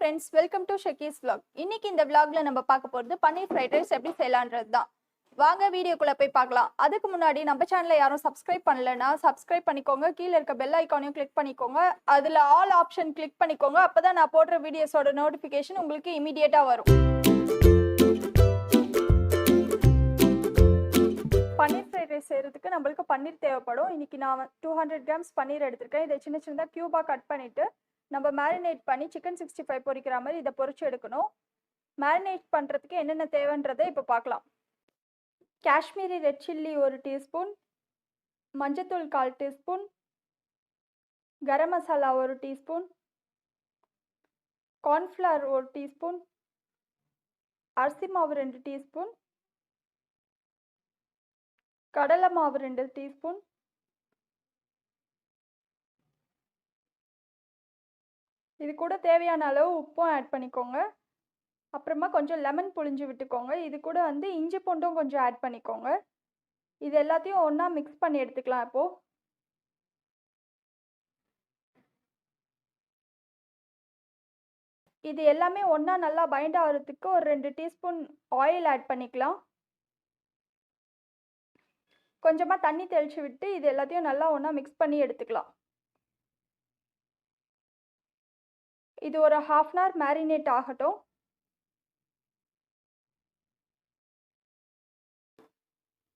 friends, welcome to Shaki's vlog. இன்னைக்கு இந்த vlogல நம்ம பார்க்க போறது பன்னீர் ஃப்ரைட் ரைஸ் எப்படி செய்யலாம்ன்றது தான். வாங்க வீடியோக்குள்ள போய் பார்க்கலாம். அதுக்கு முன்னாடி நம்ம சேனலை யாரும் சப்ஸ்கிரைப் பண்ணலனா சப்ஸ்கிரைப் பண்ணிக்கோங்க. கீழ இருக்க பெல் ஐகானையும் கிளிக் பண்ணிக்கோங்க. அதுல ஆல் ஆப்ஷன் கிளிக் பண்ணிக்கோங்க. அப்பதான் நான் போடுற வீடியோஸோட நோட்டிஃபிகேஷன் உங்களுக்கு இமிடியேட்டா வரும். பன்னீர் ஃப்ரைட் ரைஸ் செய்யறதுக்கு நம்மளுக்கு பன்னீர் தேவைப்படும். இன்னைக்கு நான் 200 கிராம்ஸ் பன்னீர் எடுத்திருக்கேன். இதை சின்ன சின்னதா கியூபா கட் பண்ணிட்டு நம்ம மேரினேட் பண்ணி சிக்கன் 65 பொரிக்கிற மாதிரி இதை பொரிச்சு எடுக்கணும். மேரினேட் பண்ணுறதுக்கு என்னென்ன தேவைன்றதை இப்போ பார்க்கலாம். காஷ்மீரி ரெட் சில்லி 1 டீஸ்பூன், மஞ்சத்தூள் 1/4 teaspoon, garam masala 1 teaspoon, cornflour 1 teaspoon, அரிசி மாவு 2 டீஸ்பூன், கடலை மாவு 2 டீஸ்பூன், இது கூட தேவையான அளவு உப்பும் ஆட் பண்ணிக்கோங்க. அப்புறமா கொஞ்சம் லெமன் புழிஞ்சு விட்டுக்கோங்க. இது கூட இஞ்சி பூண்டும் கொஞ்சம் ஆட் பண்ணிக்கோங்க. இது எல்லாத்தையும் ஒன்றா மிக்ஸ் பண்ணி எடுத்துக்கலாம். இப்போ இது எல்லாமே ஒன்றா நல்லா பைண்ட் ஆகிறதுக்கு ஒரு 2 டீஸ்பூன் ஆயில் ஆட் பண்ணிக்கலாம். கொஞ்சமாக தண்ணி தெளித்து விட்டு இது எல்லாத்தையும் நல்லா ஒன்றா மிக்ஸ் பண்ணி எடுத்துக்கலாம். இது ஒரு 1/2 அன் ஹவர் மேரினேட் ஆகட்டும்.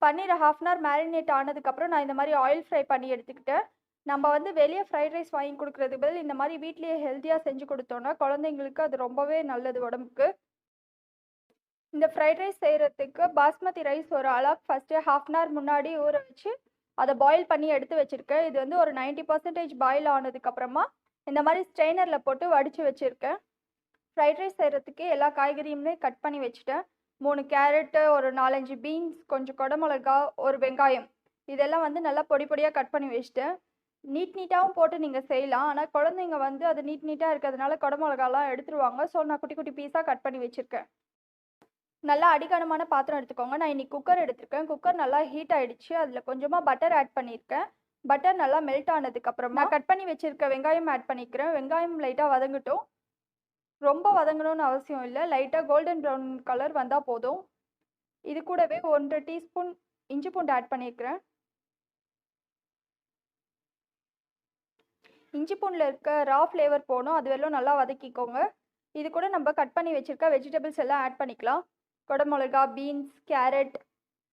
பன்னீர் 1/2 அன் ஹவர் மேரினேட் ஆனதுக்கப்புறம் நான் இந்த மாதிரி ஆயில் ஃப்ரை பண்ணி எடுத்துக்கிட்டேன். நம்ம வெளியே ஃப்ரைட் ரைஸ் வாங்கி கொடுக்குறதுக்கு பதில் இந்த மாதிரி வீட்லேயே ஹெல்த்தியாக செஞ்சு கொடுத்தோன்னா குழந்தைங்களுக்கு அது ரொம்பவே நல்லது உடம்புக்கு. இந்த ஃப்ரைட் ரைஸ் செய்கிறதுக்கு பாஸ்மதி ரைஸ் ஒரு அளவுக்கு ஃபஸ்ட்டு 1/2 அன் ஹவர் முன்னாடி ஊற வச்சு அதை பாயில் பண்ணி எடுத்து வச்சுருக்கேன். இது ஒரு 90% பாயில் ஆனதுக்கப்புறமா இந்த மாதிரி ஸ்ட்ரெயினரில் போட்டு வடித்து வச்சுருக்கேன். ஃப்ரைட் ரைஸ் செய்கிறதுக்கு எல்லா காய்கறியுமே கட் பண்ணி வச்சுட்டேன். 3 கேரட்டு, ஒரு 4-5 பீன்ஸ், கொஞ்சம் குடமிளகா, ஒரு வெங்காயம், இதெல்லாம் நல்லா பொடி பொடியாக கட் பண்ணி வச்சுட்டேன். நீட்டாகவும் போட்டு நீங்கள் செய்யலாம். ஆனால் குழந்தைங்க அது நீட்டாக இருக்கிறதுனால குடமிளகாலாம் எடுத்துருவாங்க. ஸோ நான் குட்டி குட்டி பீஸாக கட் பண்ணி வச்சுருக்கேன். நல்லா அடிகனமான பாத்திரம் எடுத்துக்கோங்க. நான் இன்றைக்கி குக்கர் எடுத்திருக்கேன். குக்கர் நல்லா ஹீட் ஆகிடுச்சு. அதில் கொஞ்சமாக பட்டர் ஆட் பண்ணியிருக்கேன். பட்டர் நல்லா மெல்ட் ஆனதுக்கப்புறமா நான் கட் பண்ணி வச்சுருக்க வெங்காயம் ஆட் பண்ணிக்கிறேன். வெங்காயம் லைட்டாக வதங்கட்டும். ரொம்ப வதங்கணும்னு அவசியம் இல்லை. லைட்டாக கோல்டன் ப்ரௌன் கலர் வந்தால் போதும். இது கூடவே 1 டீஸ்பூன் இஞ்சி பூண்டு ஆட் பண்ணியிருக்கிறேன். இஞ்சி பூண்டில் இருக்க ரா ஃப்ளேவர் போகணும். அது வெறும் நல்லா வதக்கிக்கோங்க. இது கூட நம்ம கட் பண்ணி வச்சுருக்க வெஜிடபிள்ஸ் எல்லாம் ஆட் பண்ணிக்கலாம். குடமிளகா, பீன்ஸ், கேரட்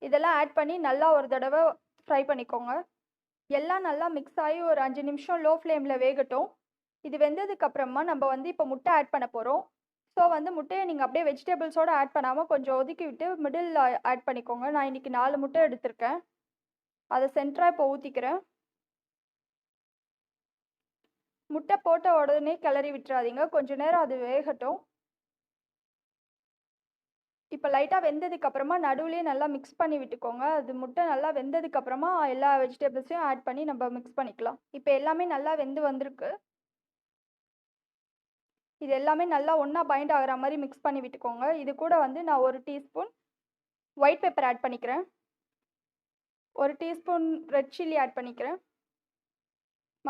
இதெல்லாம் ஆட் பண்ணி நல்லா ஒரு தடவை ஃப்ரை பண்ணிக்கோங்க. எல்லாம் நல்லா மிக்ஸ் ஆகி ஒரு 5 நிமிஷம் லோ ஃப்ளேமில் வேகட்டும். இது வெந்ததுக்கப்புறமா நம்ம இப்போ முட்டை ஆட் பண்ண போகிறோம். ஸோ முட்டையை நீங்கள் அப்படியே வெஜிடபிள்ஸோடு ஆட் பண்ணாமல் கொஞ்சம் ஒதுக்கி விட்டு மிடில் ஆட் பண்ணிக்கோங்க. நான் இன்றைக்கி 4 முட்டை எடுத்திருக்கேன். அதை சென்டராக இப்போ ஊற்றிக்கிறேன். முட்டை போட்ட உடனே கிளறி விட்டுறாதீங்க. கொஞ்சம் நேரம் அது வேகட்டும். இப்போ லைட்டாக வெந்ததுக்கப்புறமா நடுவுலேயே நல்லா மிக்ஸ் பண்ணி விட்டுக்கோங்க. அது முட்டை நல்லா வெந்ததுக்கப்புறமா எல்லா வெஜிடபிள்ஸையும் ஆட் பண்ணி நம்ம மிக்ஸ் பண்ணிக்கலாம். இப்போ எல்லாமே நல்லா வெந்து வந்திருக்கு. இது எல்லாமே நல்லா ஒன்றா பைண்ட் ஆகிற மாதிரி மிக்ஸ் பண்ணி விட்டுக்கோங்க. இது கூட நான் 1 டீஸ்பூன் ஒயிட் பெப்பர் ஆட் பண்ணிக்கிறேன். 1 டீஸ்பூன் ரெட் சில்லி ஆட் பண்ணிக்கிறேன்.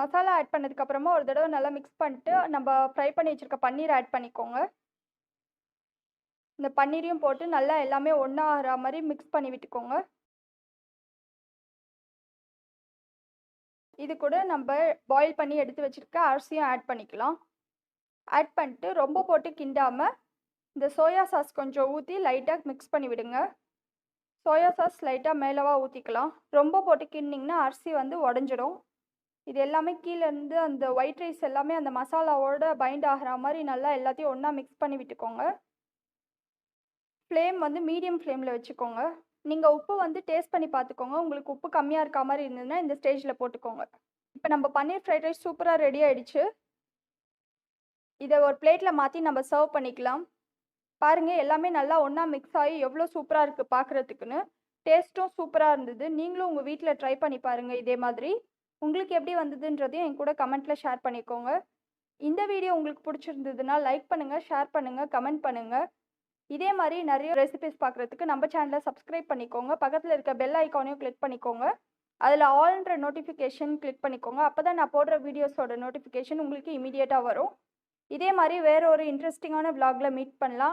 மசாலா ஆட் பண்ணதுக்கப்புறமா ஒரு தடவை நல்லா மிக்ஸ் பண்ணிட்டு நம்ம ஃப்ரை பண்ணி வச்சுருக்க பன்னீர் ஆட் பண்ணிக்கோங்க. இந்த பன்னீரையும் போட்டு நல்லா எல்லாமே ஒன்றா ஆகிற மாதிரி மிக்ஸ் பண்ணி விட்டுக்கோங்க. இது கூட நம்ம பாயில் பண்ணி எடுத்து வச்சுருக்க அரிசியும் ஆட் பண்ணிக்கலாம். ஆட் பண்ணிட்டு ரொம்ப போட்டு கிண்டாமல் இந்த சோயா சாஸ் கொஞ்சம் ஊற்றி லைட்டாக மிக்ஸ் பண்ணி விடுங்க. சோயா சாஸ் லைட்டாக மேலவாக ஊற்றிக்கலாம். ரொம்ப போட்டு கிண்டிங்கன்னா அரிசி உடஞ்சிடும். இது எல்லாமே கீழேருந்து அந்த ஒயிட் ரைஸ் எல்லாமே அந்த மசாலாவோட பைண்ட் ஆகிற மாதிரி நல்லா எல்லாத்தையும் ஒன்றா மிக்ஸ் பண்ணி விட்டுக்கோங்க. ஃப்ளேம் மீடியம் ஃப்ளேமில் வச்சுக்கோங்க. நீங்கள் உப்பு டேஸ்ட் பண்ணி பார்த்துக்கோங்க. உங்களுக்கு உப்பு கம்மியாக இருக்க மாதிரி இருந்ததுன்னா இந்த ஸ்டேஜில் போட்டுக்கோங்க. இப்போ நம்ம பன்னீர் ஃப்ரைட் ரைஸ் சூப்பராக ரெடி ஆகிடுச்சு. இதை ஒரு பிளேட்டில் மாற்றி நம்ம சர்வ் பண்ணிக்கலாம். பாருங்கள், எல்லாமே நல்லா ஒன்றா மிக்ஸ் ஆகி எவ்வளோ சூப்பராக இருக்குது பார்க்குறதுக்குன்னு. டேஸ்ட்டும் சூப்பராக இருந்தது. நீங்களும் உங்கள் வீட்டில் ட்ரை பண்ணி பாருங்கள். இதே மாதிரி உங்களுக்கு எப்படி வந்ததுன்றதையும் என் கூட கமெண்ட்டில் ஷேர் பண்ணிக்கோங்க. இந்த வீடியோ உங்களுக்கு பிடிச்சிருந்ததுன்னா லைக் பண்ணுங்கள், ஷேர் பண்ணுங்கள், கமெண்ட் பண்ணுங்கள். இதே மாதிரி நிறைய ரெசிபிஸ் பார்க்குறதுக்கு நம்ம சேனலை சப்ஸ்கிரைப் பண்ணிக்கோங்க. பக்கத்தில் இருக்க பெல் ஐக்கானையும் கிளிக் பண்ணிக்கோங்க. அதில் ஆல்ன்ற நோட்டிஃபிகேஷன் கிளிக் பண்ணிக்கோங்க. அப்போ தான் நான் போடுற வீடியோஸோட நோட்டிஃபிகேஷன் உங்களுக்கு இமீடியட்டாக வரும். இதே மாதிரி வேற ஒரு இன்ட்ரெஸ்டிங்கான vlogல மீட் பண்ணலாம்.